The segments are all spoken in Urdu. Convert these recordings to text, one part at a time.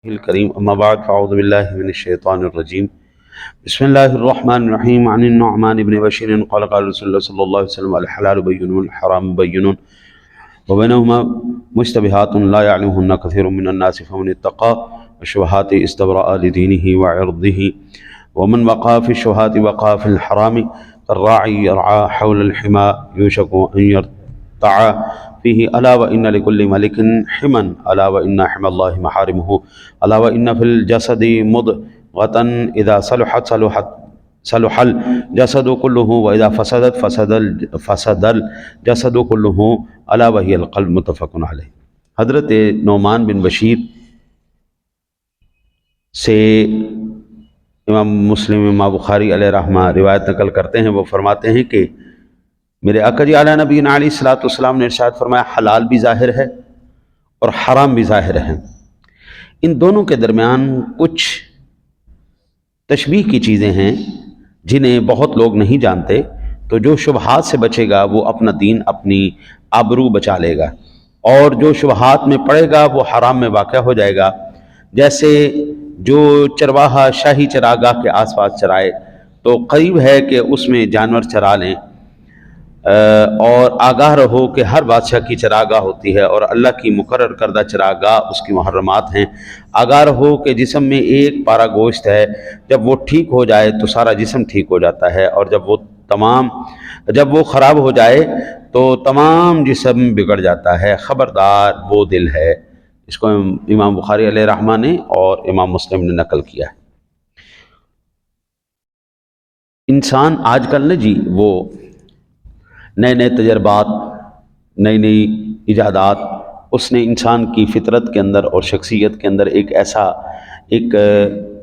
الكريم أما بعد فأعوذ بالله من الشيطان الرجيم بسم الله الرحمن الرحيم عن النعمان بن بشير قال رسول الله صلى الله عليه وسلم الحلال بين والحرام بين وبينهما مشتبهات لا يعلمهن كثير من الناس فمن اتقى الشبهات استبرأ لدينه وعرضه ومن وقع في الشبهات وقع في الحرام كالراعي يرعى حول الحمى يوشك أن يرتعى فيه ألا وإن لكل ملك حما ألا وإن حمى الله محارمه ألا وإن في الجسد مضغة إذا صلح الجسد كله وإذا فسد الجسد كله ألا وهي القلب متفق علیہ۔ حضرت نعمان بن بشیر سے امام مسلم امام بخاری علیہ رحمہ روایت نقل کرتے ہیں، وہ فرماتے ہیں کہ میرے آقا جی اعلیٰ نبی علیہ الصلوۃ والسلام نے ارشاد فرمایا حلال بھی ظاہر ہے اور حرام بھی ظاہر ہے، ان دونوں کے درمیان کچھ تشبیہ کی چیزیں ہیں جنہیں بہت لوگ نہیں جانتے، تو جو شبہات سے بچے گا وہ اپنا دین اپنی آبرو بچا لے گا، اور جو شبہات میں پڑے گا وہ حرام میں واقع ہو جائے گا۔ جیسے جو چرواہا شاہی چراگاہ کے آس پاس چرائے تو قریب ہے کہ اس میں جانور چرا لیں، اور آگاہ رہو کہ ہر بادشاہ کی چراگاہ ہوتی ہے اور اللہ کی مقرر کردہ چراگاہ اس کی محرمات ہیں۔ آگاہ رہو کہ جسم میں ایک پارا گوشت ہے، جب وہ ٹھیک ہو جائے تو سارا جسم ٹھیک ہو جاتا ہے، اور جب وہ خراب ہو جائے تو تمام جسم بگڑ جاتا ہے۔ خبردار وہ دل ہے۔ اس کو امام بخاری علیہ رحمہ نے اور امام مسلم نے نقل کیا ہے۔ انسان آج کل نا جی وہ نئے نئے تجربات، نئی نئی ایجادات، اس نے انسان کی فطرت کے اندر اور شخصیت کے اندر ایک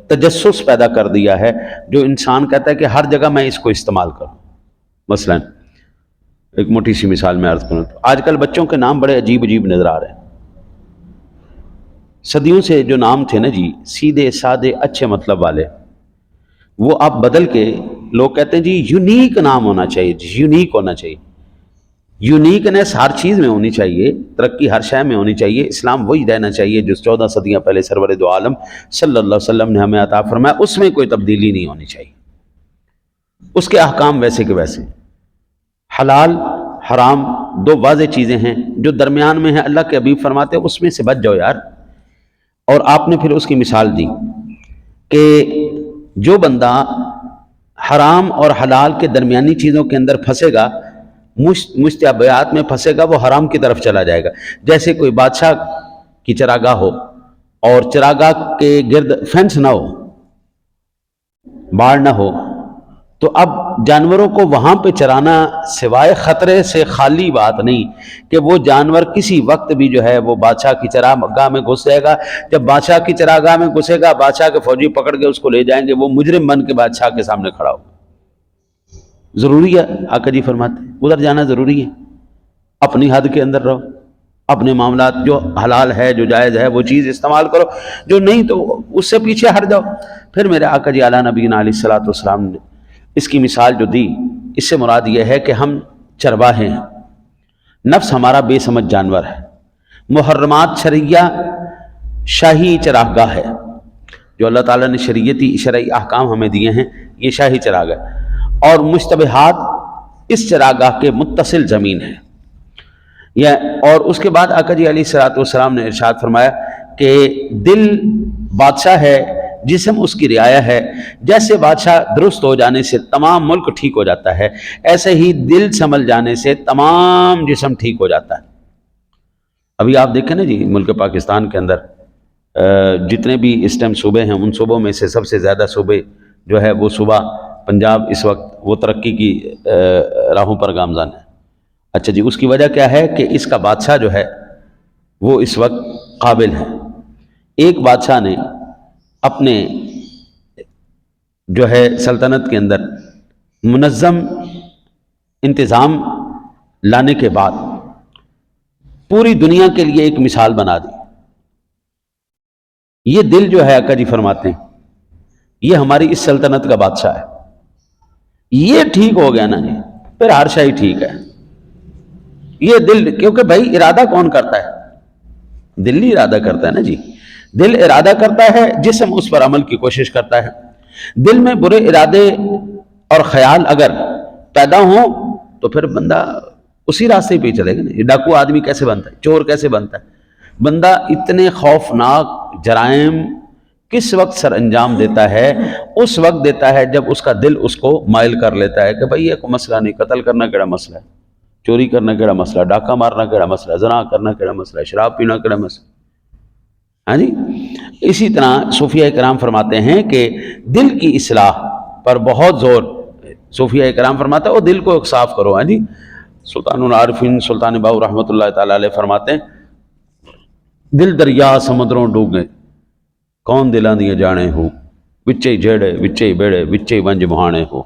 تجسس پیدا کر دیا ہے، جو انسان کہتا ہے کہ ہر جگہ میں اس کو استعمال کروں۔ مثلا ایک موٹی سی مثال میں عرض کروں تو آج کل بچوں کے نام بڑے عجیب نظر آ رہے ہیں۔ صدیوں سے جو نام تھے نا جی سیدھے سادے اچھے مطلب والے، وہ آپ بدل کے لوگ کہتے ہیں جی یونیک نام ہونا چاہیے، یونیک ہونا چاہیے۔ یونیکنیس ہر چیز میں ہونی چاہیے، ترقی ہر شے میں ہونی چاہیے۔ اسلام وہی رہنا چاہیے جو 14 صدیاں پہلے سرور دو عالم صلی اللہ علیہ وسلم نے ہمیں عطا فرمایا، اس میں کوئی تبدیلی نہیں ہونی چاہیے۔ اس کے احکام ویسے کے ویسے۔ حلال حرام دو واضح چیزیں ہیں، جو درمیان میں ہیں اللہ کے حبیب فرماتے ہیں اس میں سے بچ جاؤ یار۔ اور آپ نے پھر اس کی مثال دی کہ جو بندہ حرام اور حلال کے درمیانی چیزوں کے اندر پھنسے گا، مشتبہات میں پھنسے گا، وہ حرام کی طرف چلا جائے گا۔ جیسے کوئی بادشاہ کی چراگاہ ہو اور چراگاہ کے گرد فینس نہ ہو، باڑ نہ ہو، تو اب جانوروں کو وہاں پہ چرانا سوائے خطرے سے خالی بات نہیں کہ وہ جانور کسی وقت بھی جو ہے وہ بادشاہ کی چراگاہ میں گھس جائے گا۔ جب بادشاہ کی چراگاہ میں گھسے گا، بادشاہ کے فوجی پکڑ کے اس کو لے جائیں گے، وہ مجرم بن کے بادشاہ کے سامنے کھڑا ہو۔ ضروری ہے، آقا جی فرماتے ہیں ادھر جانا ضروری ہے۔ اپنی حد کے اندر رہو، اپنے معاملات جو حلال ہے جو جائز ہے وہ چیز استعمال کرو، جو نہیں تو اس سے پیچھے ہٹ جاؤ۔ پھر میرے آقا جی اعلیٰ نبی علیہ الصلوۃ والسلام نے اس کی مثال جو دی، اس سے مراد یہ ہے کہ ہم چرواہے ہیں، نفس ہمارا بے سمجھ جانور ہے، محرمات شرعیہ شاہی چراگاہ ہے، جو اللہ تعالیٰ نے شرعی احکام ہمیں دیے ہیں، یہ شاہی چراگاہ ہے، اور مشتبہات اس چراگاہ کے متصل زمین ہے۔ اور اس کے بعد آقا جی علیہ الصلوۃ والسلام نے ارشاد فرمایا کہ دل بادشاہ ہے، جسم اس کی رعایا ہے۔ جیسے بادشاہ درست ہو جانے سے تمام ملک ٹھیک ہو جاتا ہے، ایسے ہی دل سنبھل جانے سے تمام جسم ٹھیک ہو جاتا ہے۔ ابھی آپ دیکھیں نا جی ملک پاکستان کے اندر جتنے بھی اس ٹائم صوبے ہیں، ان صوبوں میں سے سب سے زیادہ صوبے جو ہے وہ صوبہ پنجاب اس وقت وہ ترقی کی راہوں پر گامزن ہے۔ اچھا جی، اس کی وجہ کیا ہے کہ اس کا بادشاہ جو ہے وہ اس وقت قابل ہے۔ ایک بادشاہ نے اپنے جو ہے سلطنت کے اندر منظم انتظام لانے کے بعد پوری دنیا کے لیے ایک مثال بنا دی۔ یہ دل جو ہے آقا جی فرماتے ہیں یہ ہماری اس سلطنت کا بادشاہ ہے، یہ ٹھیک ہو گیا نا جی پھر ہر شے ٹھیک ہے۔ یہ دل، کیونکہ بھائی ارادہ کون کرتا ہے؟ دل ہی ارادہ کرتا ہے نا جی۔ دل ارادہ کرتا ہے، جسم اس پر عمل کی کوشش کرتا ہے۔ دل میں برے ارادے اور خیال اگر پیدا ہوں تو پھر بندہ اسی راستے پہ چلے گا نا۔ یہ ڈاکو آدمی کیسے بنتا ہے، چور کیسے بنتا ہے؟ بندہ اتنے خوفناک جرائم کس وقت سر انجام دیتا ہے؟ اس وقت دیتا ہے جب اس کا دل اس کو مائل کر لیتا ہے کہ بھئی یہ کوئی مسئلہ نہیں، قتل کرنا کیڑا مسئلہ ہے، چوری کرنا کیڑا مسئلہ ہے، ڈاکہ مارنا کیڑا مسئلہ ہے، زنا کرنا کیڑا مسئلہ ہے، شراب پینا کیڑا مسئلہ ہے۔ ہاں جی، اسی طرح صوفیہ کرام فرماتے ہیں کہ دل کی اصلاح پر بہت زور، صوفیہ کرام فرماتے ہیں وہ دل کو صاف کرو۔ ہاں جی، سلطان العارفین سلطان باہو رحمۃ اللہ تعالیٰ علیہ فرماتے ہیں دل دریا سمندروں ڈوبے کون دلاں دیاں جانے ہو، وچے جھیڑے وچے بیڑے وچے ونج مہانے ہو،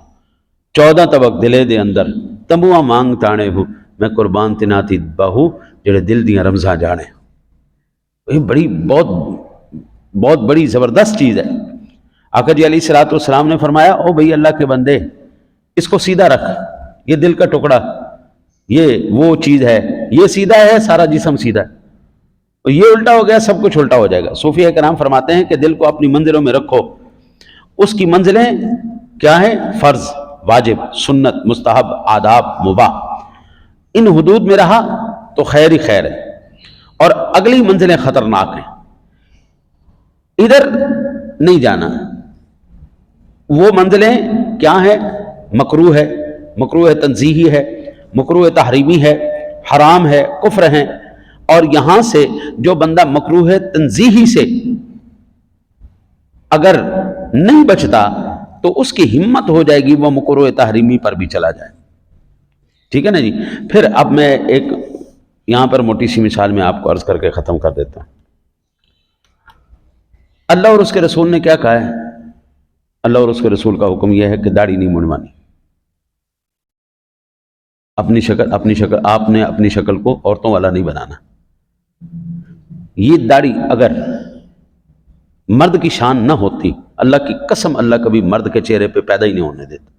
14 طبق دلے دے اندر تمبواں مانگ تانے ہو، میں قربان تنا تھی باہو جڑے دل دیاں رمزاں جانے ہو۔ یہ بڑی بہت بڑی زبردست چیز ہے۔ آقا جی علیہ السلام نے فرمایا او بھئی اللہ کے بندے اس کو سیدھا رکھ، یہ دل کا ٹکڑا یہ وہ چیز ہے، یہ سیدھا ہے سارا جسم سیدھا ہے، یہ الٹا ہو گیا سب کچھ الٹا ہو جائے گا۔ صوفیہ کرام فرماتے ہیں کہ دل کو اپنی منزلوں میں رکھو، اس کی منزلیں کیا ہیں؟ فرض، واجب، سنت، مستحب، آداب، مباح، ان حدود میں رہا تو خیر ہی خیر ہے، اور اگلی منزلیں خطرناک ہیں، ادھر نہیں جانا۔ وہ منزلیں کیا ہیں؟ مکروہ ہے، مکروہ تنزیہی ہے، مکروہ تحریمی ہے، حرام ہے، کفر ہیں، اور یہاں سے جو بندہ مکروہ تنزیہی سے اگر نہیں بچتا تو اس کی ہمت ہو جائے گی وہ مکروہ تحریمی پر بھی چلا جائے۔ ٹھیک ہے نا جی؟ پھر اب میں ایک یہاں پر موٹی سی مثال میں آپ کو عرض کر کے ختم کر دیتا ہوں۔ اللہ اور اس کے رسول نے کیا کہا ہے؟ اللہ اور اس کے رسول کا حکم یہ ہے کہ داڑھی نہیں منڈوانی، آپ نے اپنی شکل کو عورتوں والا نہیں بنانا۔ یہ داڑھی اگر مرد کی شان نہ ہوتی، اللہ کی قسم اللہ کبھی مرد کے چہرے پہ پیدا ہی نہیں ہونے دیتا،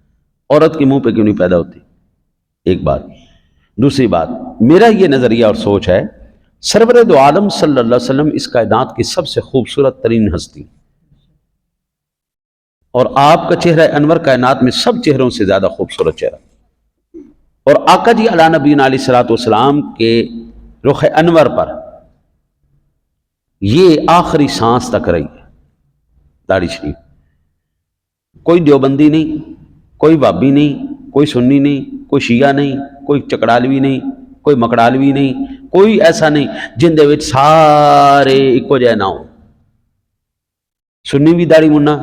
عورت کے منہ پہ کیوں نہیں پیدا ہوتی؟ ایک بات۔ دوسری بات، میرا یہ نظریہ اور سوچ ہے سرور دو عالم صلی اللہ علیہ وسلم اس کائنات کی سب سے خوبصورت ترین ہستی، اور آپ کا چہرہ انور کائنات میں سب چہروں سے زیادہ خوبصورت چہرہ، اور آقا جی علیہ نبینا علیہ الصلوۃ والسلام کے رخ انور پر یہ آخری سانس تک رہی ہے داڑھی شریف۔ کوئی دیوبندی نہیں، کوئی وابی نہیں، کوئی سنی نہیں، کوئی شیعہ نہیں، کوئی چکڑالوی نہیں، کوئی مکڑالوی نہیں، کوئی ایسا نہیں جن دے وچ سارے ایکو جے نہ ہوں۔ سنی بھی داڑھی مننا،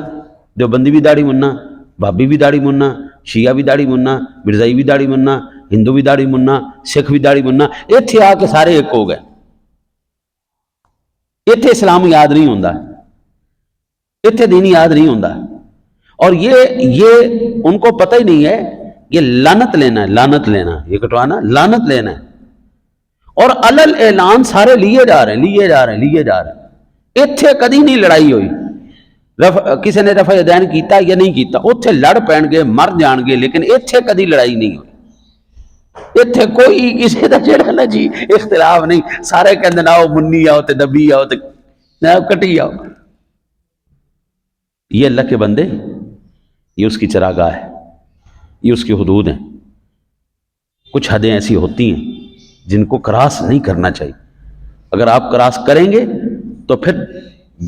دیوبندی بھی داڑھی مننا، بھابی بھی داڑھی مننا، شیعہ بھی داڑھی مننا، مرزائی بھی داڑھی مننا، ہندو بھی داڑھی مننا، سکھ بھی داڑھی مننا، ایتھے آ کے سارے ایک ہو گئے۔ ایتھے اسلام یاد نہیں ہوندا، ایتھے دین یاد نہیں ہوندا، اور یہ ان کو پتہ ہی نہیں ہے یہ لعنت لینا ہے، لعنت لینا، یہ کٹوانا لعنت لینا ہے، اور علل اعلان سارے لیے جا رہے ہیں۔ ایتھے کدی نہیں لڑائی ہوئی، کسی نے رفع یدین کیتا یا نہیں کیتا، اتھے لڑ پین گے مر جان گے، لیکن ایتھے کدی لڑائی نہیں ہوئی۔ ایتھے کوئی کسی دا جڑا نا جی اختلاف نہیں، سارے کہندے آؤ منی آؤ تے دبی آؤ تے کٹی آؤ۔ یہ اللہ کے بندے، یہ اس کی چراگاہ ہے، یہ اس کی حدود ہیں۔ کچھ حدیں ایسی ہوتی ہیں جن کو کراس نہیں کرنا چاہیے، اگر آپ کراس کریں گے تو پھر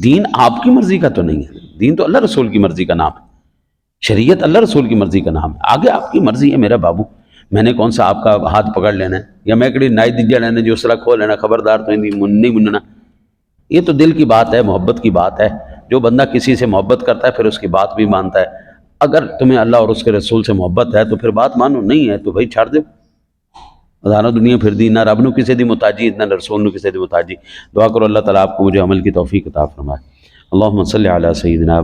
دین آپ کی مرضی کا تو نہیں ہے، دین تو اللہ رسول کی مرضی کا نام ہے، شریعت اللہ رسول کی مرضی کا نام ہے۔ آگے آپ کی مرضی ہے میرا بابو، میں نے کون سا آپ کا ہاتھ پکڑ لینا ہے، یا میں کڑی نائی دیجا لینا جو اس طرح کھو لینا، خبردار تو نہیں مننا۔ یہ تو دل کی بات ہے، محبت کی بات ہے، جو بندہ کسی سے محبت کرتا ہے پھر اس کی بات بھی مانتا ہے۔ اگر تمہیں اللہ اور اس کے رسول سے محبت ہے تو پھر بات مانو، نہیں ہے تو بھائی چھاڑ دو۔ ہزاروں دنیا پھر دی، نہ رب نو کسی دی محتاجی، نہ رسول نو کسی دی محتاجی۔ دعا کرو اللہ تعالیٰ آپ کو مجھے عمل کی توفیق عطا فرمائے۔ اللہم صلی علی سیدنا